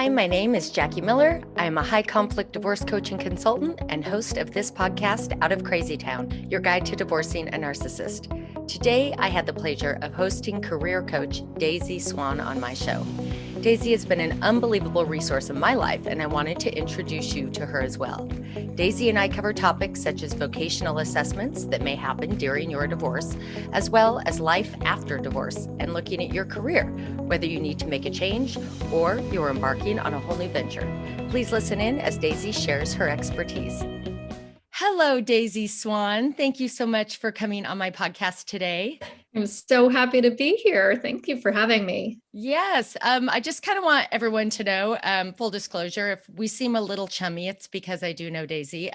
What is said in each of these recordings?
Hi, my name is Jackie Miller. I am a high conflict divorce coaching consultant and host of this podcast, Out of Crazy Town, your guide to divorcing a narcissist. Today, I had the pleasure of hosting career coach Daisy Swan on my show. Daisy has been an unbelievable resource in my life, and I wanted to introduce you to her as well. Daisy and I cover topics such as vocational assessments that may happen during your divorce, as well as life after divorce and looking at your career, whether you need to make a change or you're embarking on a whole new venture. Please listen in as Daisy shares her expertise. Hello, Daisy Swan. Thank you so much for coming on my podcast today. I'm so happy to be here. Thank you for having me. Yes. I just kind of want everyone to know, full disclosure, if we seem a little chummy, it's because I do know Daisy.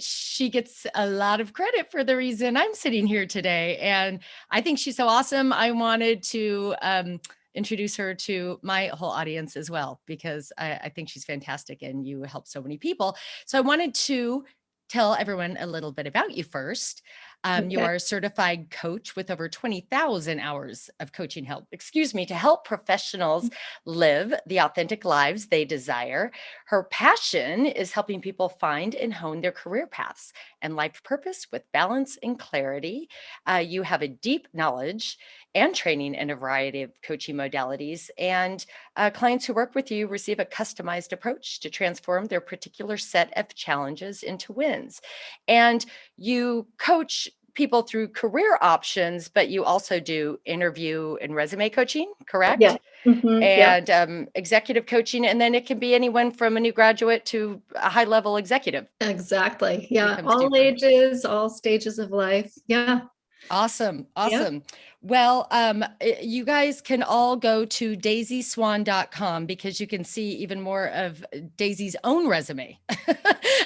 She gets a lot of credit for the reason I'm sitting here today. And I think she's so awesome. I wanted to introduce her to my whole audience as well, because I think she's fantastic and you help so many people. So I wanted to tell everyone a little bit about you first. You are a certified coach with over 20,000 hours of coaching to help professionals live the authentic lives they desire. Her passion is helping people find and hone their career paths and life purpose with balance and clarity. You have a deep knowledge and training in a variety of coaching modalities, and clients who work with you receive a customized approach to transform their particular set of challenges into wins. And you coach people through career options, but you also do interview and resume coaching, correct? Yeah. Mm-hmm. And executive coaching. And then it can be anyone from a new graduate to a high level executive. Exactly. Yeah. All ages, all stages of life. Yeah. Awesome. Yeah. Well, you guys can all go to daisyswan.com because you can see even more of Daisy's own resume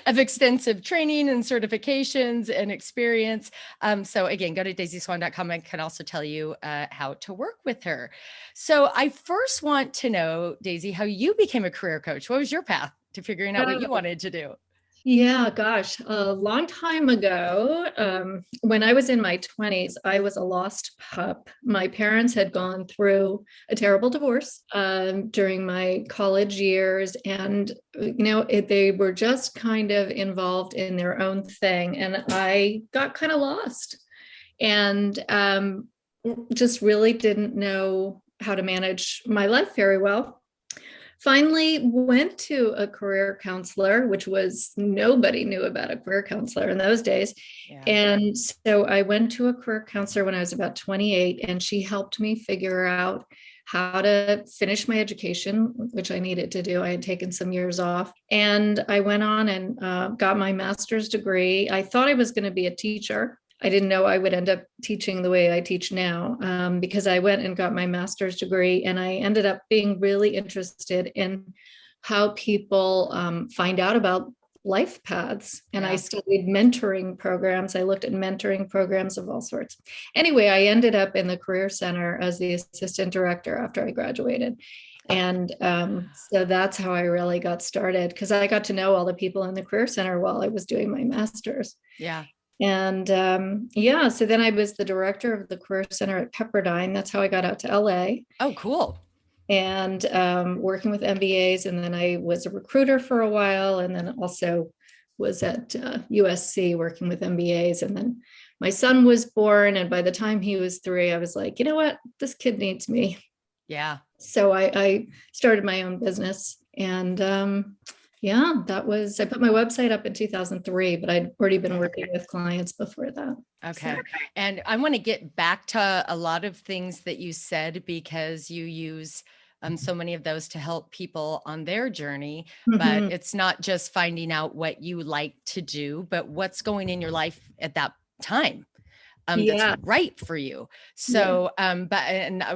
of extensive training and certifications and experience. So again, go to daisyswan.com. I can also tell you how to work with her. So I first want to know, Daisy, how you became a career coach. What was your path to figuring out what you wanted to do? Yeah, gosh, a long time ago, when I was in my 20s, I was a lost pup. My parents had gone through a terrible divorce during my college years, and they were just kind of involved in their own thing, and I got kind of lost, and just really didn't know how to manage my life very well. Finally went to a career counselor, which was nobody knew about a career counselor in those days. Yeah. And so I went to a career counselor when I was about 28, and she helped me figure out how to finish my education, which I needed to do. I had taken some years off, and I went on and got my master's degree. I thought I was going to be a teacher. I didn't know I would end up teaching the way I teach now, because I went and got my master's degree, and I ended up being really interested in how people find out about life paths. And I studied mentoring programs. I looked at mentoring programs of all sorts. Anyway, I ended up in the Career Center as the assistant director after I graduated. And so that's how I really got started, because I got to know all the people in the Career Center while I was doing my master's. Yeah. And so then I was the director of the Career Center at Pepperdine. That's how I got out to LA. Oh, cool. And working with MBAs. And then I was a recruiter for a while, and then also was at USC working with MBAs. And then my son was born. And by the time he was 3, I was like, you know what? This kid needs me. Yeah. So I started my own business, and I put my website up in 2003, but I'd already been working with clients before that. Okay. And I want to get back to a lot of things that you said, because you use so many of those to help people on their journey, but it's not just finding out what you like to do, but what's going in your life at that time. That's right for you. So, and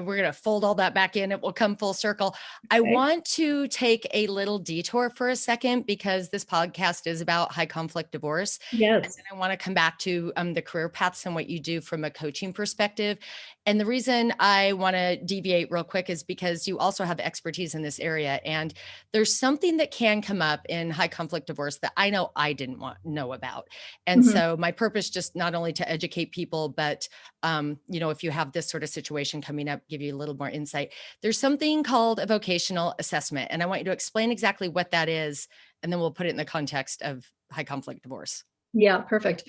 we're going to fold all that back in. It will come full circle. Okay. I want to take a little detour for a second, because this podcast is about high conflict divorce. Yes. And then I want to come back to the career paths and what you do from a coaching perspective. And the reason I want to deviate real quick is because you also have expertise in this area. And there's something that can come up in high conflict divorce that I know I didn't know about. And so my purpose, just not only to educate people people, but, if you have this sort of situation coming up, give you a little more insight. There's something called a vocational assessment, and I want you to explain exactly what that is, and then we'll put it in the context of high conflict divorce. Yeah, perfect.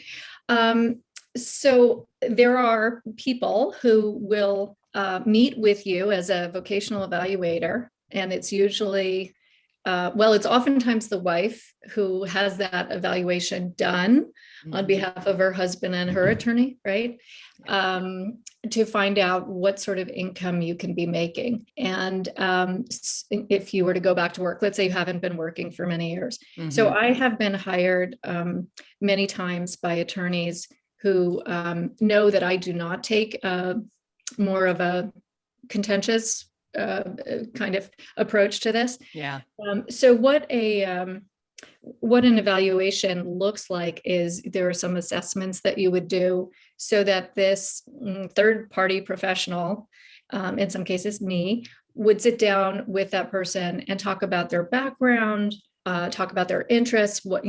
So there are people who will meet with you as a vocational evaluator, and it's usually, it's oftentimes the wife who has that evaluation done on behalf of her husband and her attorney, right? To find out what sort of income you can be making. And if you were to go back to work, let's say you haven't been working for many years. So I have been hired many times by attorneys who know that I do not take more of a contentious kind of approach to this. Yeah. So what an evaluation looks like is there are some assessments that you would do so that this third party professional, in some cases me, would sit down with that person and talk about their background, talk about their interests, what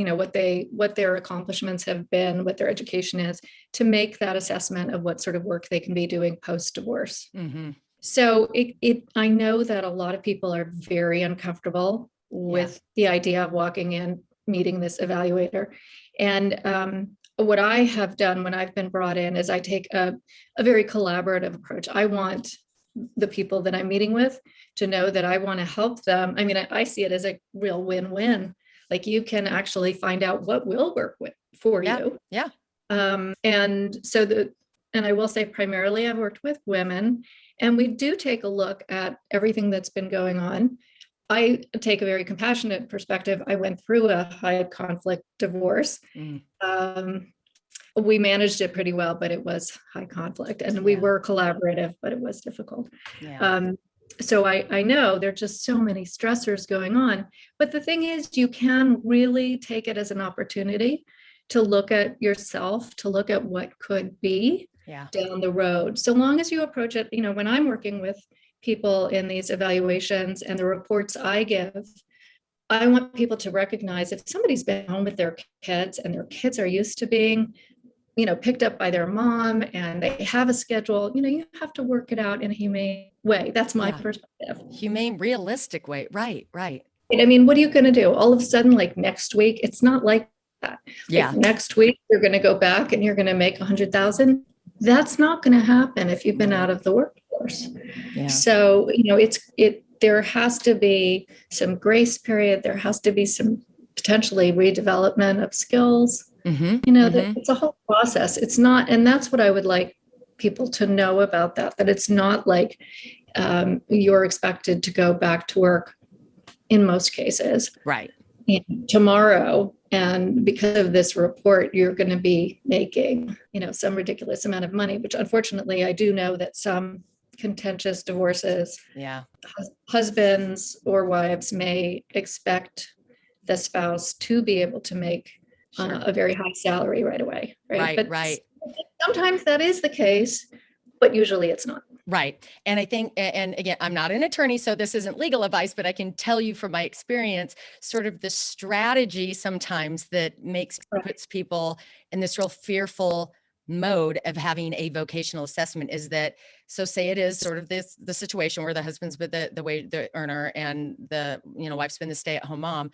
their accomplishments have been, what their education is, to make that assessment of what sort of work they can be doing post-divorce. So I know that a lot of people are very uncomfortable with the idea of walking in, meeting this evaluator. And what I have done when I've been brought in is I take a very collaborative approach. I want the people that I'm meeting with to know that I want to help them. I mean, I see it as a real win-win. Like, you can actually find out what will work for you. Yeah. And I will say primarily I've worked with women, and we do take a look at everything that's been going on. I take a very compassionate perspective. I went through a high conflict divorce. We managed it pretty well, but it was high conflict, and we were collaborative, but it was difficult. So I know there are just so many stressors going on, but the thing is, you can really take it as an opportunity to look at yourself, to look at what could be down the road. So long as you approach it, when I'm working with people in these evaluations and the reports I give, I want people to recognize if somebody's been home with their kids and their kids are used to being, picked up by their mom, and they have a schedule, you have to work it out in a humane way. That's my perspective. Humane, realistic way. Right. I mean, what are you going to do? All of a sudden, like next week, it's not like that. Like next week, you're going to go back and you're going to make 100,000. That's not going to happen if you've been out of the workforce. So, there has to be some grace period. There has to be some potentially redevelopment of skills. It's a whole process. It's not, and that's what I would like people to know about that it's not like you're expected to go back to work in most cases. Right. Tomorrow. And because of this report, you're going to be making, some ridiculous amount of money, which unfortunately I do know that some contentious divorces, husbands or wives may expect the spouse to be able to make a very high salary right away. Right. Sometimes that is the case, but usually it's not. Right. And I think, and again, I'm not an attorney, so this isn't legal advice, but I can tell you from my experience, sort of the strategy sometimes that puts people in this real fearful mode of having a vocational assessment is that, so say it is sort of the situation where the husband's been the earner and the, wife's been the stay-at-home mom.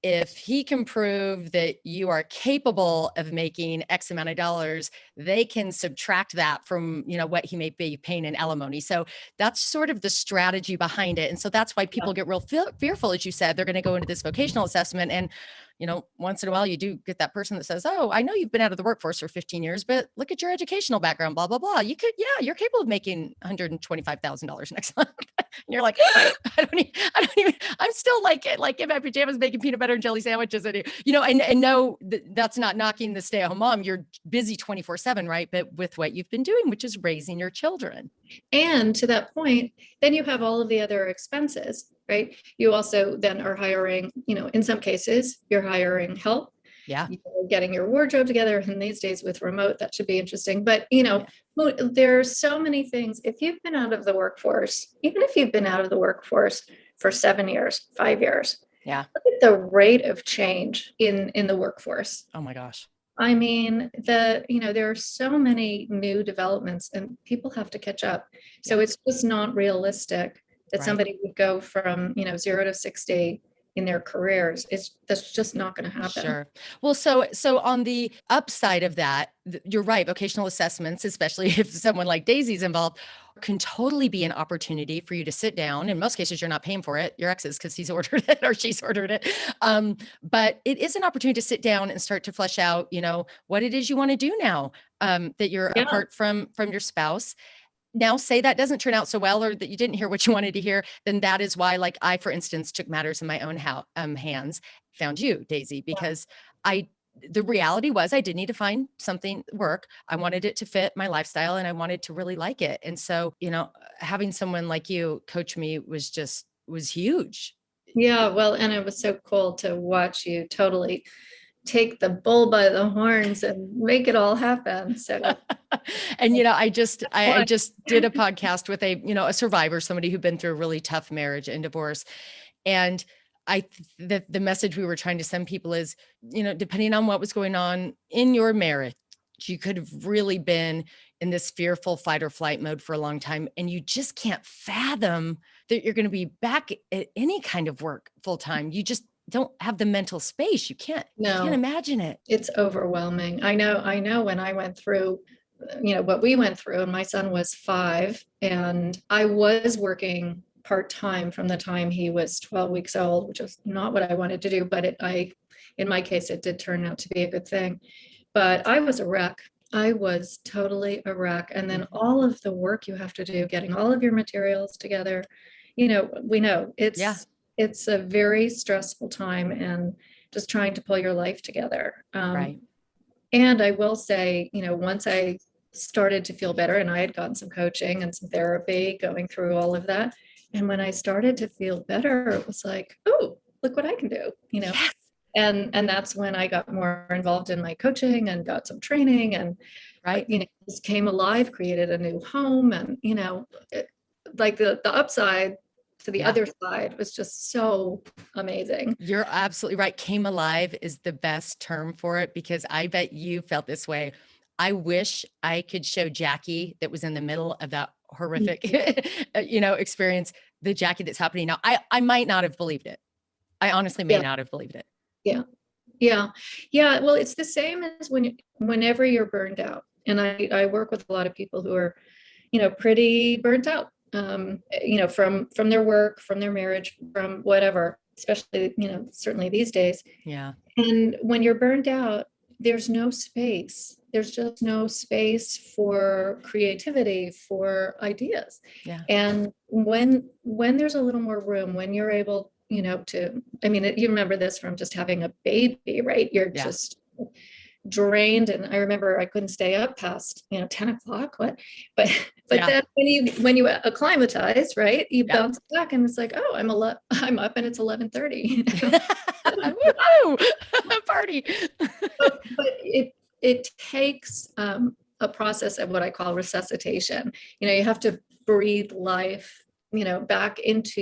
If he can prove that you are capable of making X amount of dollars, they can subtract that from, what he may be paying in alimony. So that's sort of the strategy behind it. And so that's why people get real fearful, as you said. They're going to go into this vocational assessment, and once in a while you do get that person that says, "Oh, I know you've been out of the workforce for 15 years, but look at your educational background, blah, blah, blah. You're capable of making $125,000 next month." And you're like, I don't even, I'm still like in my pajamas making peanut butter and jelly sandwiches. And, and no, that's not knocking the stay-at-home mom. You're busy 24/7, right? But with what you've been doing, which is raising your children. And to that point, then you have all of the other expenses, right? You also then are hiring, in some cases, you're hiring help. You're getting your wardrobe together. And these days with remote, that should be interesting. But, there are so many things. If you've been out of the workforce, even if you've been out of the workforce for 7 years, 5 years, look at the rate of change in the workforce. Oh my gosh. I mean, there are so many new developments and people have to catch up. So Yeah. it's just not realistic that Right. somebody would go from, 0 to 60 in their careers. That's just not going to happen. Sure. Well, so on the upside of that, you're right. Vocational assessments, especially if someone like Daisy's involved, can totally be an opportunity for you to sit down. In most cases, you're not paying for it. Your ex is because he's ordered it or she's ordered it. But it is an opportunity to sit down and start to flesh out, what it is you want to do now, that you're Yeah. apart from your spouse. Now, say that doesn't turn out so well, or that you didn't hear what you wanted to hear, then that is why, like I, for instance, took matters in my own hands, found you, Daisy, because the reality was I did need to find something work. I wanted it to fit my lifestyle and I wanted to really like it. And so, having someone like you coach me was huge. Yeah. Well, and it was so cool to watch you totally take the bull by the horns and make it all happen. So And I just did a podcast with a survivor, somebody who'd been through a really tough marriage and divorce. And the message we were trying to send people is, depending on what was going on in your marriage, you could have really been in this fearful fight or flight mode for a long time. And you just can't fathom that you're going to be back at any kind of work full time. You just don't have the mental space. You can't no, imagine it. it's overwhelming. I know when I went through, what we went through, and my son was 5, and I was working part-time from the time he was 12 weeks old, which was not what I wanted to do, but in my case, it did turn out to be a good thing. But I was a wreck. I was totally a wreck. And then all of the work you have to do, getting all of your materials together, we know Yeah. it's a very stressful time, and just trying to pull your life together. Right. And I will say, once I started to feel better, and I had gotten some coaching and some therapy going through all of that. And when I started to feel better, it was like, oh, look what I can do, Yes. and that's when I got more involved in my coaching and got some training, and Right. just came alive, created a new home, and like the upside to the Yeah. other side was just so amazing. You're absolutely right. Came alive is the best term for it, because I bet you felt this way. I wish I could show Jackie that was in the middle of that horrific, experience, the Jackie that's happening now. I might not have believed it. I honestly may Yeah, not have believed it. yeah, yeah, yeah. Well, it's the same as whenever you're burned out, and I work with a lot of people who are pretty burnt out, from their work, from their marriage, from whatever, especially, certainly these days. Yeah. And when you're burned out, there's no space. There's just no space for creativity, for ideas. Yeah. And when there's a little more room, when you're able, I mean, you remember this from just having a baby, right? You're Yeah. just drained. And I remember I couldn't stay up past 10 o'clock. But Yeah. then when you acclimatize, right, you Yeah. bounce back and it's like, oh, I'm up and it's 11:30. Woo! Party. But it takes a process of what I call resuscitation. You have to breathe life, back into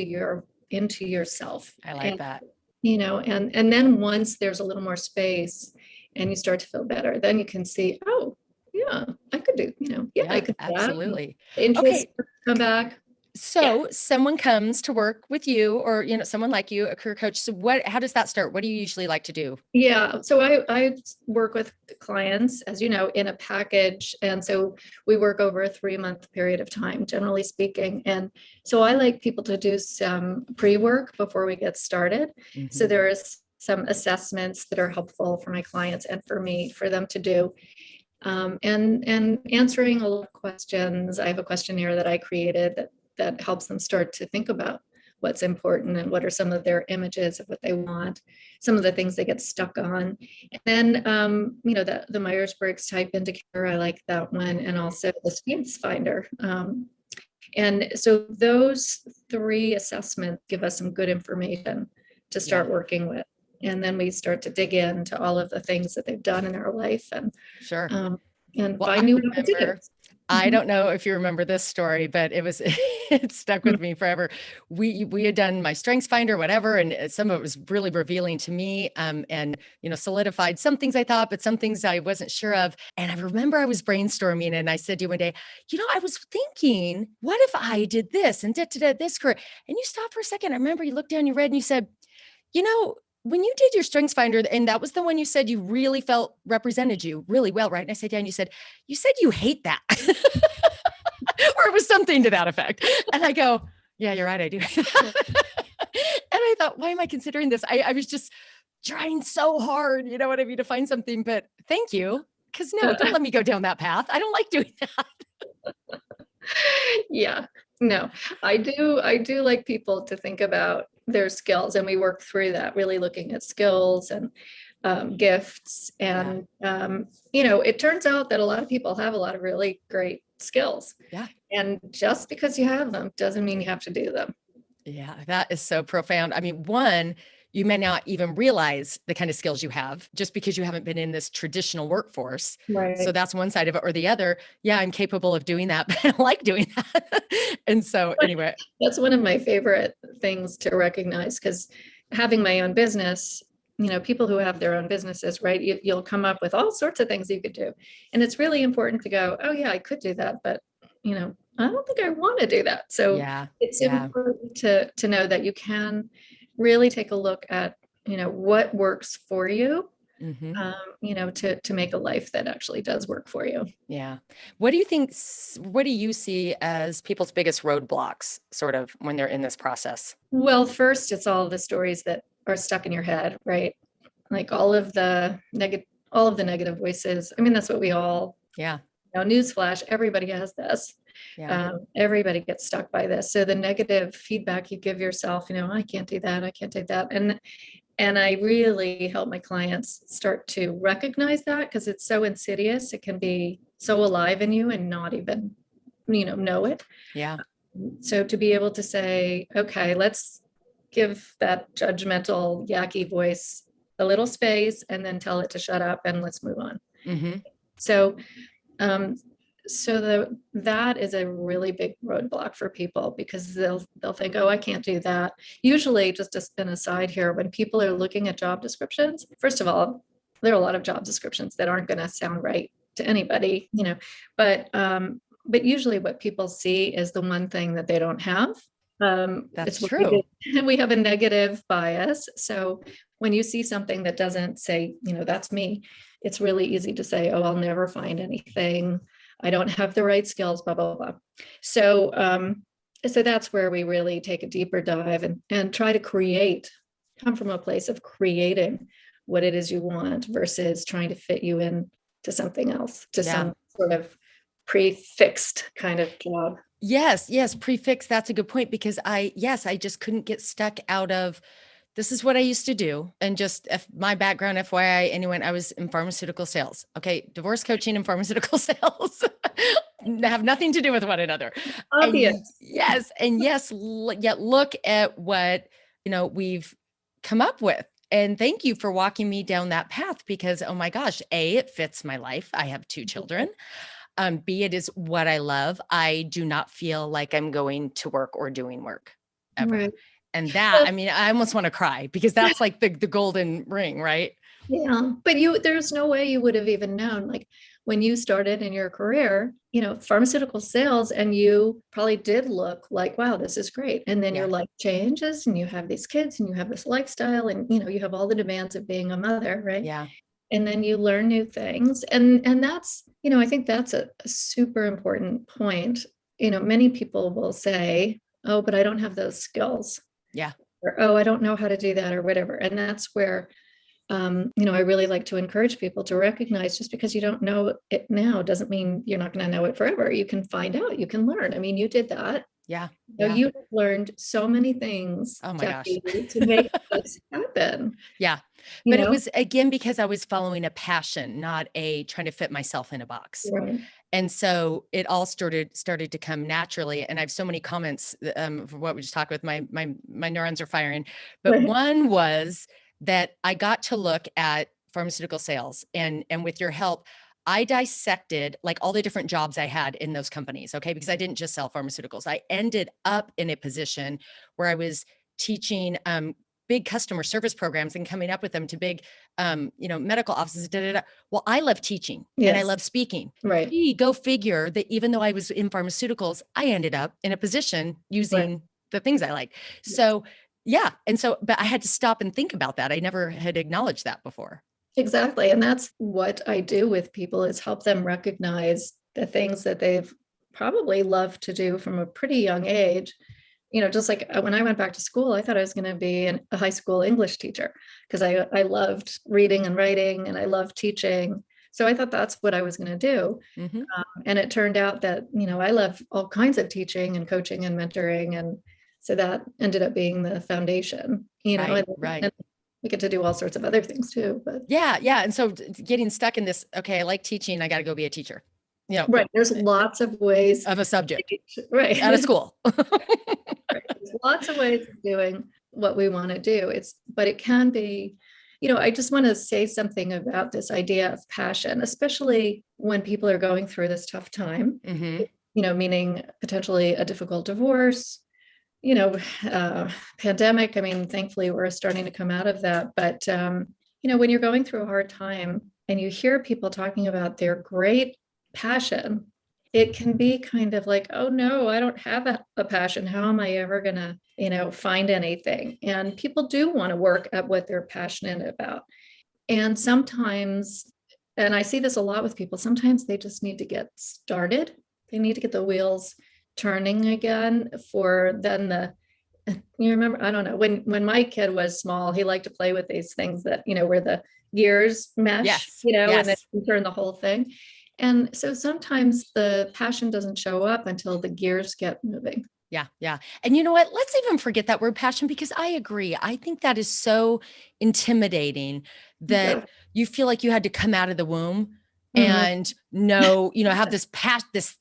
yourself. I like that. And then once there's a little more space and you start to feel better, then you can see, oh, yeah, I could do, I could do that. Absolutely. Interest Okay. come back. So someone comes to work with you, or, someone like you, a career coach. So how does that start? What do you usually like to do? Yeah. So I work with clients, as you know, in a package. And so we work over a 3-month period of time, generally speaking. And so I like people to do some pre-work before we get started. So Mhm. there is some assessments that are helpful for my clients and for me, for them to do. And answering a lot of questions. I have a questionnaire that I created that helps them start to think about what's important and what are some of their images of what they want, some of the things they get stuck on. And then, the Myers-Briggs type indicator, I like that one, and also the Strengths Finder. And so those 3 assessments give us some good information to start working with. And then we start to dig into all of the things that they've done in their life and Sure. and Well, find new opportunities. I don't know if you remember this story, but it stuck with me forever. We had done my strengths finder, whatever, and some of it was really revealing to me, and solidified some things I thought, but some things I wasn't sure of. And I remember I was brainstorming, and I said to you one day, I was thinking, what if I did this and did this career? And you stopped for a second. I remember you looked down, you read, and you said, when you did your strengths finder, and that was the one you said you really felt represented you really well, right? And I said, yeah, and you said you hate that. Or it was something to that effect. And I go, yeah, you're right, I do. And I thought, why am I considering this? I was just trying so hard, you know what I mean, to find something, but thank you. Because no, don't let me go down that path. I don't like doing that. Yeah, no, I do like people to think about their skills, and we work through that, really looking at skills and gifts. And, it turns out that a lot of people have a lot of really great skills. Yeah. And just because you have them doesn't mean you have to do them. Yeah, that is so profound. I mean, one, you may not even realize the kind of skills you have just because you haven't been in this traditional workforce. Right. So that's one side of it. Or the other, yeah, I'm capable of doing that, but I don't like doing that. And so anyway. That's one of my favorite things to recognize, because having my own business, people who have their own businesses, right? You'll come up with all sorts of things you could do. And it's really important to go, oh yeah, I could do that, but I don't think I want to do that. So it's important to know that you can really take a look at, what works for you, to make a life that actually does work for you. Yeah. What do you see as people's biggest roadblocks sort of when they're in this process? Well, first, it's all the stories that are stuck in your head, right? Like all of the negative voices. I mean, that's what we all, newsflash, everybody has this. Everybody gets stuck by this. So the negative feedback you give yourself, I can't do that. I can't do that. And I really help my clients start to recognize that, because it's so insidious. It can be so alive in you and not even, know it. Yeah. So to be able to say, okay, let's give that judgmental, yucky voice a little space and then tell it to shut up and let's move on. Mm-hmm. So that is a really big roadblock for people, because they'll think, oh, I can't do that. Usually, just an aside here, when people are looking at job descriptions, first of all, there are a lot of job descriptions that aren't going to sound right to anybody, but usually what people see is the one thing that they don't have. That's true. We have a negative bias. So when you see something that doesn't say, that's me, it's really easy to say, oh, I'll never find anything. I don't have the right skills, blah, blah, blah. So that's where we really take a deeper dive and try to come from a place of creating what it is you want versus trying to fit you in to something else, to some sort of prefixed kind of job. Yes, prefix. That's a good point, because I just couldn't get stuck out of, this is what I used to do. And just my background, FYI, anyone, I was in pharmaceutical sales. Okay. Divorce coaching and pharmaceutical sales have nothing to do with one another. Obvious. Yet look at what, we've come up with. And thank you for walking me down that path, because, oh my gosh, A, it fits my life. I have 2 children. B, it is what I love. I do not feel like I'm going to work or doing work ever. Right. And that, I almost want to cry, because that's like the golden ring, right? Yeah. But there's no way you would have even known, like when you started in your career, pharmaceutical sales, and you probably did look like, wow, this is great. And then your life changes and you have these kids and you have this lifestyle and, you have all the demands of being a mother, right? Yeah. And then you learn new things. And that's, I think that's a super important point. Many people will say, oh, but I don't have those skills. Yeah. Or, oh, I don't know how to do that or whatever. And that's where, I really like to encourage people to recognize, just because you don't know it now doesn't mean you're not going to know it forever. You can find out, you can learn. I mean, you did that. Yeah. You learned so many things. Oh my gosh. To make this happen. Yeah. But it was, again, because I was following a passion, not trying to fit myself in a box. Right. And so it all started to come naturally. And I have so many comments for what we just talked with. My neurons are firing. But one was that I got to look at pharmaceutical sales, and with your help, I dissected like all the different jobs I had in those companies. Okay. Because I didn't just sell pharmaceuticals. I ended up in a position where I was teaching, big customer service programs and coming up with them to big, medical offices. Da, da, da. Well, I love teaching and I Yes. love speaking. Right. Go figure that even though I was in pharmaceuticals, I ended up in a position Right. using the things I like. So yeah. And so, but I had to stop and think about that. I never had acknowledged that before. Exactly. And that's what I do with people, is help them recognize the things that they've probably loved to do from a pretty young age. Just like when I went back to school, I thought I was going to be a high school English teacher because I loved reading and writing and I loved teaching. So I thought that's what I was going to do. Mm-hmm. And it turned out that, I love all kinds of teaching and coaching and mentoring. And so that ended up being the foundation, Right. and, Right. and we get to do all sorts of other things too. But Yeah. Yeah. And so getting stuck in this, okay, I like teaching. I got to go be a teacher, right, there's lots of ways of a subject right. out of school. Right. There's lots of ways of doing what we want to do. But it can be, I just want to say something about this idea of passion, especially when people are going through this tough time, Mm-hmm. Meaning potentially a difficult divorce, pandemic. I mean, thankfully we're starting to come out of that. But, when you're going through a hard time and you hear people talking about their great passion, it can be kind of like, oh no, I don't have a passion. How am I ever going to, find anything? And people do want to work at what they're passionate about. And sometimes, and I see this a lot with people, sometimes they just need to get started. They need to get the wheels turning again for then you remember, I don't know, when my kid was small, he liked to play with these things that, where the gears mesh, Yes. and then Yes. you turn the whole thing. And so sometimes the passion doesn't show up until the gears get moving. Yeah. Yeah. And you know what? Let's even forget that word passion, because I agree. I think that is so intimidating that Yeah. you feel like you had to come out of the womb Mhm. and have this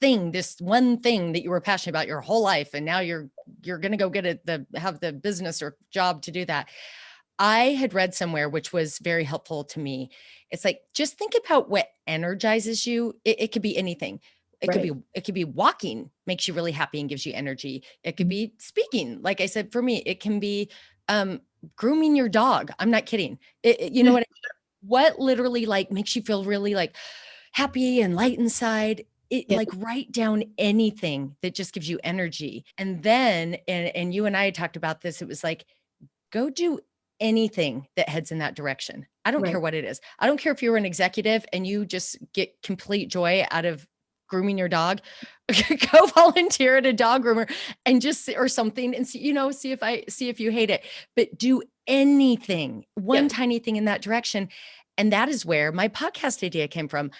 this one thing that you were passionate about your whole life. And now you're going to go have the business or job to do that. I had read somewhere, which was very helpful to me. It's like, just think about what energizes you. It could be anything. Right. It could be walking makes you really happy and gives you energy. It could be speaking. Like I said, for me, it can be grooming your dog. I'm not kidding. You know what literally like makes you feel really like happy and light inside. Yeah. Like write down anything that just gives you energy. And then, and you and I had talked about this. It was like, go do anything that heads in that direction. I don't Right. care what it is. I don't care if you're an executive and you just get complete joy out of grooming your dog. Go volunteer at a dog groomer and or something and see if you hate it. But do anything, one Yeah. tiny thing in that direction. And that is where my podcast idea came from.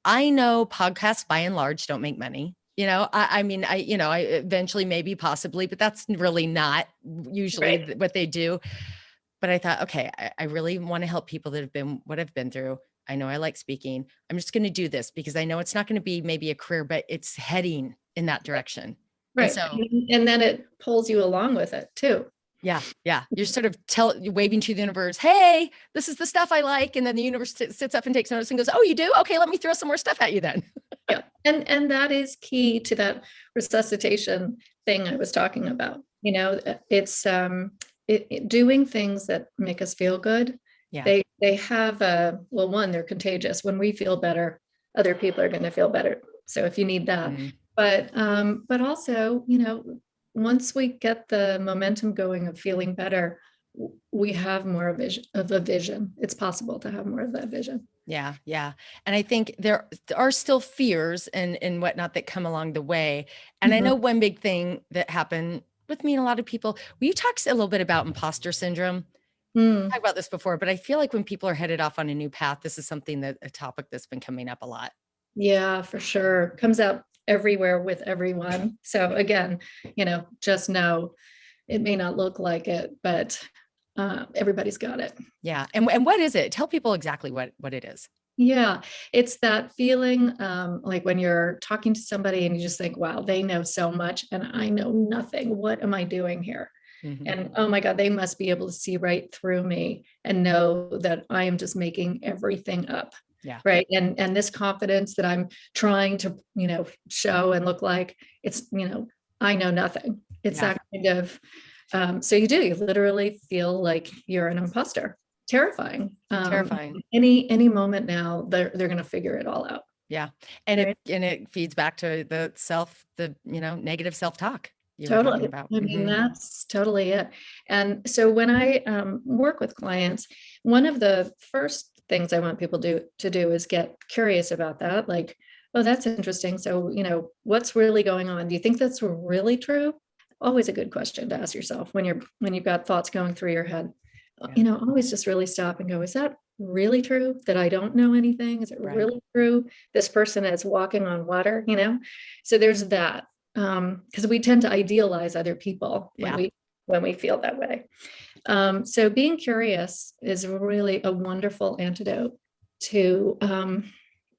I know podcasts by and large don't make money. I eventually maybe possibly, but that's really not usually Right. what they do. But I thought, okay, I really want to help people that have been what I've been through. I know I like speaking. I'm just going to do this because I know it's not going to be maybe a career, but it's heading in that direction. And Right. so, And then it pulls you along with it too. yeah, yeah. You're sort of waving to the universe, hey, this is the stuff I like. And then the universe sits up and takes notice and goes, oh, you do? Okay, let me throw some more stuff at you then. Yeah. And that is key to that resuscitation thing I was talking about. It's doing things that make us feel good. Yeah. They have one, they're contagious. When we feel better, other people are going to feel better. So if you need that, but also, once we get the momentum going of feeling better, we have more of a vision. It's possible to have more of that vision. Yeah. Yeah. And I think there are still fears and whatnot that come along the way. And I know one big thing that happened with me and a lot of people, you talked a little bit about imposter syndrome. Mm. Talked about this before, but I feel like when people are headed off on a new path, this is a topic that's been coming up a lot. Yeah, for sure. Comes out everywhere with everyone. So again, just know it may not look like it, but everybody's got it. Yeah. And what is it? Tell people exactly what it is. Yeah, it's that feeling like when you're talking to somebody and you just think, wow, they know so much and I know nothing. What am I doing here? Mm-hmm. And oh my God, they must be able to see right through me and know that I am just making everything up. Yeah. Right. And this confidence that I'm trying to, show and look like, it's, I know nothing. It's Yeah. that kind of, so you literally feel like you're an imposter. Terrifying. Terrifying. Any moment now, they're going to figure it all out. Yeah. And Right? it feeds back to the negative self-talk you were talking Totally. about. I mean, that's totally it. And so when I work with clients, one of the first things I want people to do is get curious about that. Like, oh, that's interesting. So, what's really going on? Do you think that's really true? Always a good question to ask yourself when you've got thoughts going through your head. Yeah. Always just really stop and go, is that really true that I don't know anything? Is it Right. really true? This person is walking on water, So there's that. Because we tend to idealize other people when we feel that way. So being curious is really a wonderful antidote to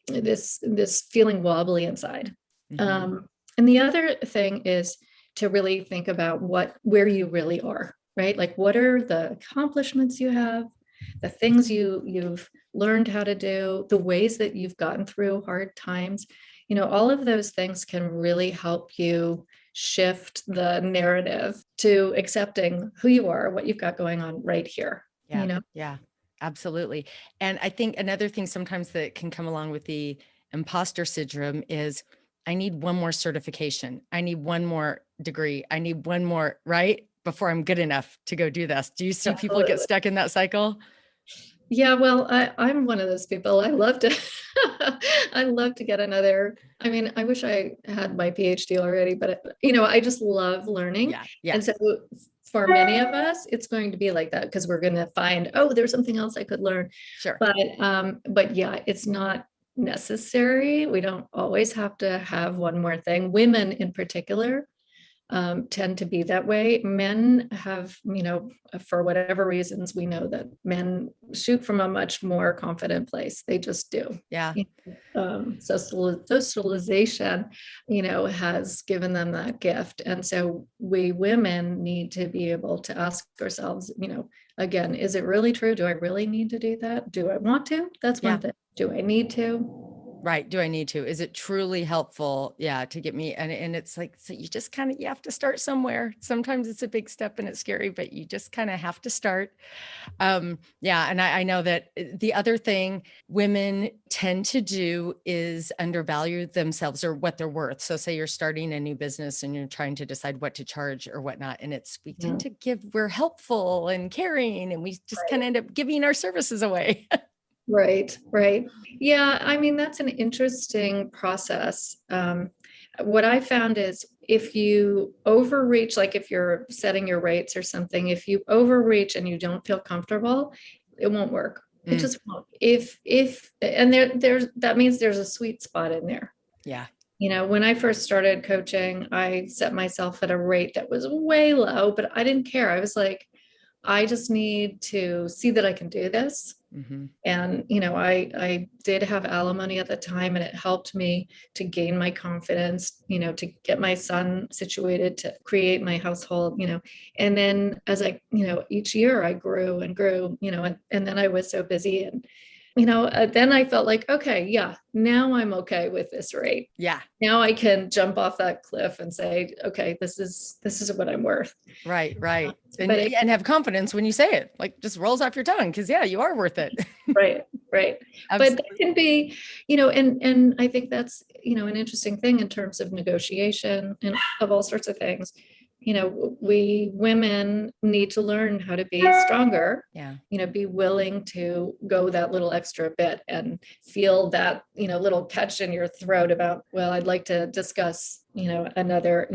this feeling wobbly inside. And the other thing is to really think about where you really are, right? Like, what are the accomplishments you have, the things you've learned how to do, the ways that you've gotten through hard times. All of those things can really help you shift the narrative to accepting who you are, what you've got going on right here. Yeah. Yeah, absolutely. And I think another thing sometimes that can come along with the imposter syndrome is I need one more certification. I need one more degree. I need one more, right? Before I'm good enough to go do this. Do you see people get stuck in that cycle? Yeah, well, I'm one of those people. I love to, I love to get another. I mean, I wish I had my PhD already, but I just love learning. Yeah. Yeah. And so for many of us, it's going to be like that because we're going to find, oh, there's something else I could learn. Sure. But yeah, it's not necessary. We don't always have to have one more thing. Women in particular tend to be that way. Men have, for whatever reasons, we know that men shoot from a much more confident place. They just do. Yeah. Socialization, has given them that gift. And so we women need to be able to ask ourselves, again, is it really true? Do I really need to do that? Do I want to? That's one thing. Do I need to? Right. Do I need to? Is it truly helpful? Yeah. To get me. And it's like, so you just kind of, you have to start somewhere. Sometimes it's a big step and it's scary, but you just kind of have to start. Yeah. And I know that the other thing women tend to do is undervalue themselves or what they're worth. So say you're starting a new business and you're trying to decide what to charge or whatnot. And we tend to we're helpful and caring, and we just kind of end up giving our services away. Right. Yeah, I mean, that's an interesting process. What I found is if you overreach, like if you're setting your rates or something, if you overreach and you don't feel comfortable, it won't work. It just won't. And that means there's a sweet spot in there. Yeah. When I first started coaching, I set myself at a rate that was way low, but I didn't care. I was like, I just need to see that I can do this. And, I did have alimony at the time, and it helped me to gain my confidence, to get my son situated, to create my household, and then as each year I grew and grew, and then I was so busy and, then I felt like, okay, yeah, now I'm okay with this rate. Yeah. Now I can jump off that cliff and say, okay, this is what I'm worth. Right. And have confidence when you say it, like just rolls off your tongue. Cause yeah, you are worth it. Right. But that can be, and I think that's, an interesting thing in terms of negotiation and of all sorts of things. We women need to learn how to be stronger. Yeah. Be willing to go that little extra bit and feel that, little catch in your throat about, well, I'd like to discuss, another,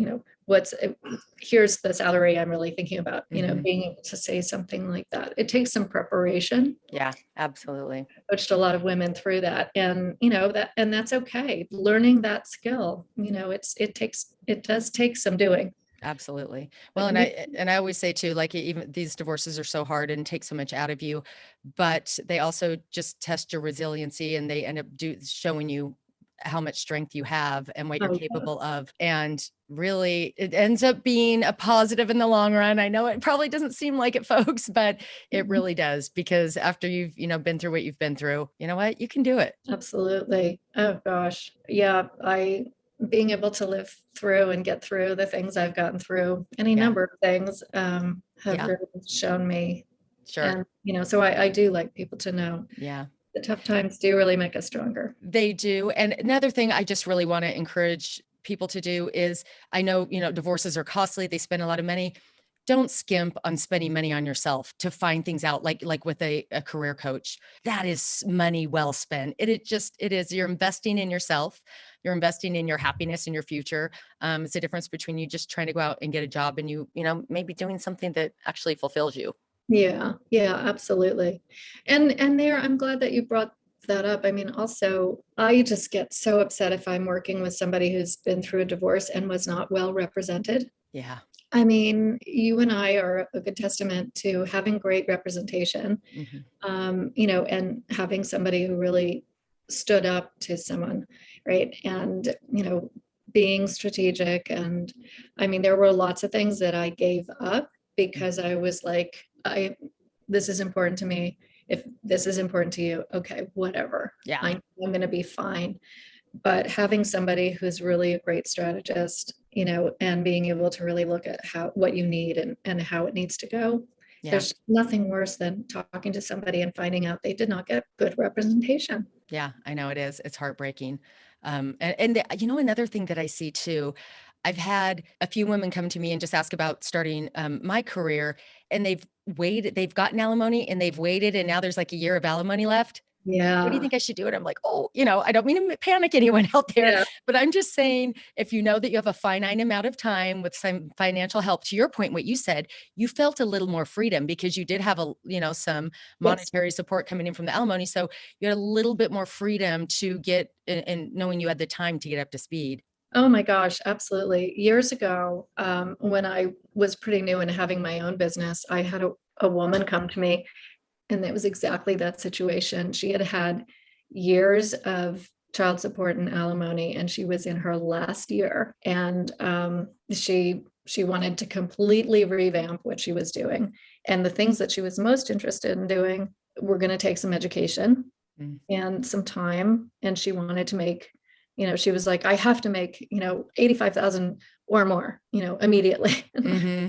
here's the salary I'm really thinking about, being able to say something like that. It takes some preparation. Yeah, absolutely. I coached a lot of women through that, and and that's okay. Learning that skill, it does take some doing. Absolutely. Well, and I always say too, like even these divorces are so hard and take so much out of you, but they also just test your resiliency, and they end up showing you how much strength you have and what you're Oh, capable of. And really, it ends up being a positive in the long run. I know it probably doesn't seem like it, folks, but it yeah. really does, because after you've, been through what you've been through, you know what, you can do it. Absolutely. Oh gosh. Yeah. Being able to live through and get through the things I've gotten through, any Yeah. number of things, have Yeah. really shown me. Sure. And, so I do like people to know Yeah. the tough times do really make us stronger. They do. And another thing I just really want to encourage people to do is, I know, divorces are costly. They spend a lot of money. Don't skimp on spending money on yourself to find things out, like with a career coach. That is money well spent. It is. You're investing in yourself. You're investing in your happiness and your future. It's a difference between you just trying to go out and get a job and maybe doing something that actually fulfills you. Yeah, yeah, absolutely. And there, I'm glad that you brought that up. I mean, also, I just get so upset if I'm working with somebody who's been through a divorce and was not well represented. Yeah. I mean, you and I are a good testament to having great representation, Hmm. and having somebody who really stood up to someone, right? And, being strategic. And I mean, there were lots of things that I gave up because I was like, this is important to me. If this is important to you, okay, whatever. Yeah. I'm going to be fine. But having somebody who's really a great strategist, and being able to really look at what you need and how it needs to go. Yeah. There's nothing worse than talking to somebody and finding out they did not get good representation. Yeah, I know it is. It's heartbreaking. Another thing that I see too, I've had a few women come to me and just ask about starting my career, and they've gotten alimony and they've waited, and now there's like a year of alimony left. What do you Yeah. think I should do? And I'm like, oh, I don't mean to panic anyone out there, Yeah. but I'm just saying, if you know that you have a finite amount of time with some financial help, to your point, what you said, you felt a little more freedom because you did have some Yes. monetary support coming in from the alimony. So you had a little bit more freedom to get, and knowing you had the time to get up to speed. Oh my gosh, absolutely. Years ago, when I was pretty new and having my own business, I had a woman come to me, and it was exactly that situation. She had had years of child support and alimony, and she was in her last year. And she wanted to completely revamp what she was doing. And the things that she was most interested in doing were going to take some education Mm. and some time. And she wanted to make, she was like, I have to make, 85,000 or more, immediately. Mm-hmm.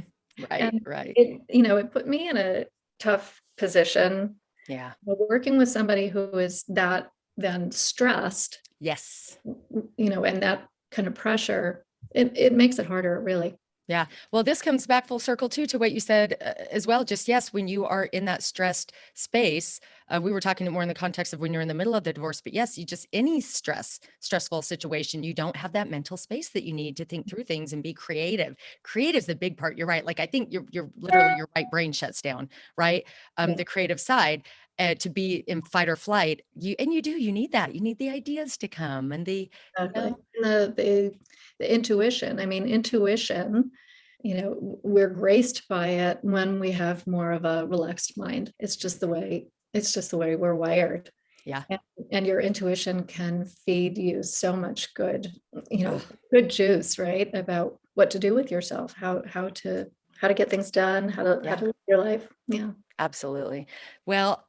Right, And right. it put me in a tough position. Yeah. But working with somebody who is that then stressed, Yes. and that kind of pressure, it makes it harder, really. Yeah. Well, this comes back full circle too to what you said as well. Just yes, when you are in that stressed space, we were talking more in the context of when you're in the middle of the divorce. But yes, you just any stressful situation, you don't have that mental space that you need to think through things and be creative. Creative is the big part. You're right. Like I think you're literally your right brain shuts down, right? Yeah, The creative side. To be in fight or flight, you need that. You need the ideas to come and exactly. And the intuition. I mean, intuition, we're graced by it when we have more of a relaxed mind. It's just the way we're wired. yeah. And your intuition can feed you so much good, Ugh, good juice, right? About what to do with yourself, how to get things done, how yeah. to live your life. Yeah. Absolutely. Well,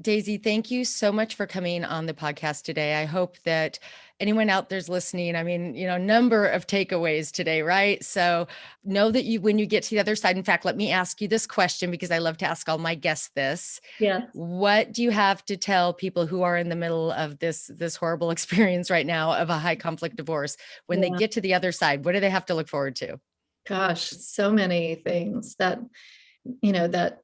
Daisy, thank you so much for coming on the podcast today. I hope that anyone out there's listening, I mean, number of takeaways today, right? So know that when you get to the other side, in fact, let me ask you this question because I love to ask all my guests this. Yeah. What do you have to tell people who are in the middle of this horrible experience right now of a high conflict divorce? When they Yeah. get to the other side, what do they have to look forward to? Gosh, so many things that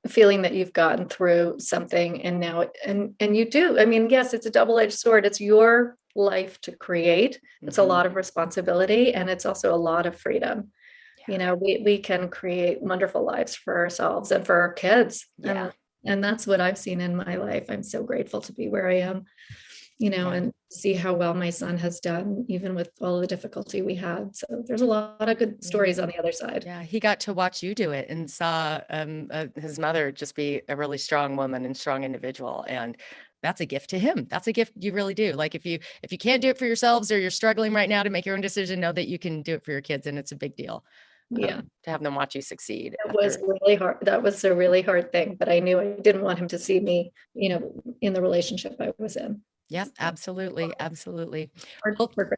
feeling that you've gotten through something and now and you do. I mean, yes, it's a double-edged sword. It's your life to create. It's a Mhm. lot of responsibility, and it's also a lot of freedom. We can create wonderful lives for ourselves and for our kids. Yeah. And that's what I've seen in my life. I'm so grateful to be where I am, Yeah. and see how well my son has done, even with all the difficulty we had. So there's a lot of good Yeah. stories on the other side. Yeah, he got to watch you do it and saw his mother just be a really strong woman and strong individual. And that's a gift to him. That's a gift you really do. Like if you can't do it for yourselves, or you're struggling right now to make your own decision, know that you can do it for your kids, and it's a big deal. Yeah. To have them watch you succeed. It was really hard. That was a really hard thing, but I knew I didn't want him to see me, in the relationship I was in. Yes, absolutely. Absolutely. Hard Well, for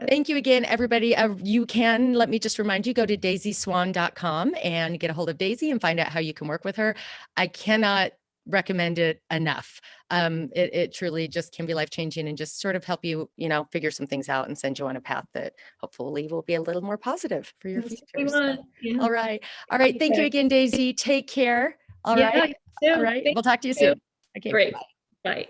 thank you again, everybody. You can, let me just remind you, go to daisyswan.com and get a hold of Daisy and find out how you can work with her. I cannot recommend it enough. It truly just can be life-changing and just sort of help you, figure some things out and send you on a path that hopefully will be a little more positive for your That's future. what we want. All right. All right. Thank you again, Daisy. Take care. All right. Yeah, All right. thank We'll talk to you you. soon. Okay. Great. Bye. Bye.